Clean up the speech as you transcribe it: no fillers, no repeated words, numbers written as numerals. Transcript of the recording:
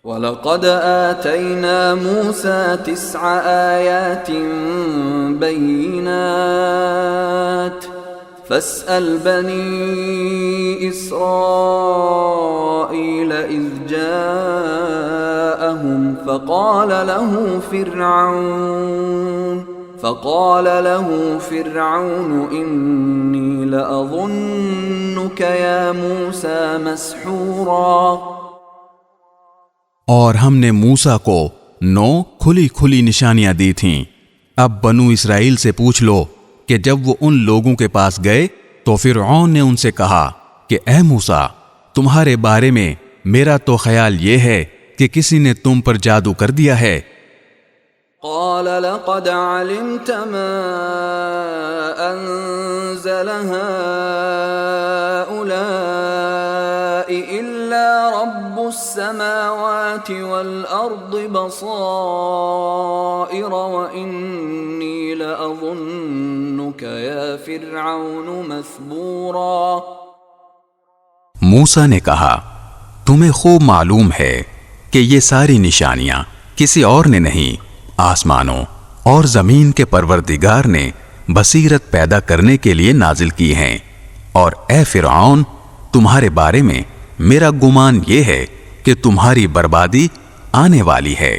وَلَقَدْ آتَيْنَا مُوسَى 9 آيَاتٍ بَيِّنَاتٍ فَاسْأَلْ بَنِي إِسْرَائِيلَ إِذْ جَاءَهُمْ فقال له فرعون إني لأظنك يا موسى مسحورا۔ اور ہم نے موسیٰ کو 9 کھلی کھلی نشانیاں دی تھیں۔ اب بنو اسرائیل سے پوچھ لو کہ جب وہ ان لوگوں کے پاس گئے تو فرعون نے ان سے کہا کہ اے موسیٰ، تمہارے بارے میں میرا تو خیال یہ ہے کہ کسی نے تم پر جادو کر دیا ہے۔ قال لقد علمت ما أنزل هؤلاء إلا رب السماوات والأرض بصائر وإني لأظنك يا فرعون مثبورا۔ موسیٰ نے کہا تمہیں خوب معلوم ہے کہ یہ ساری نشانیاں کسی اور نے نہیں، آسمانوں اور زمین کے پروردگار نے بصیرت پیدا کرنے کے لیے نازل کی ہیں، اور اے فرعون، تمہارے بارے میں میرا گمان یہ ہے کہ تمہاری بربادی آنے والی ہے۔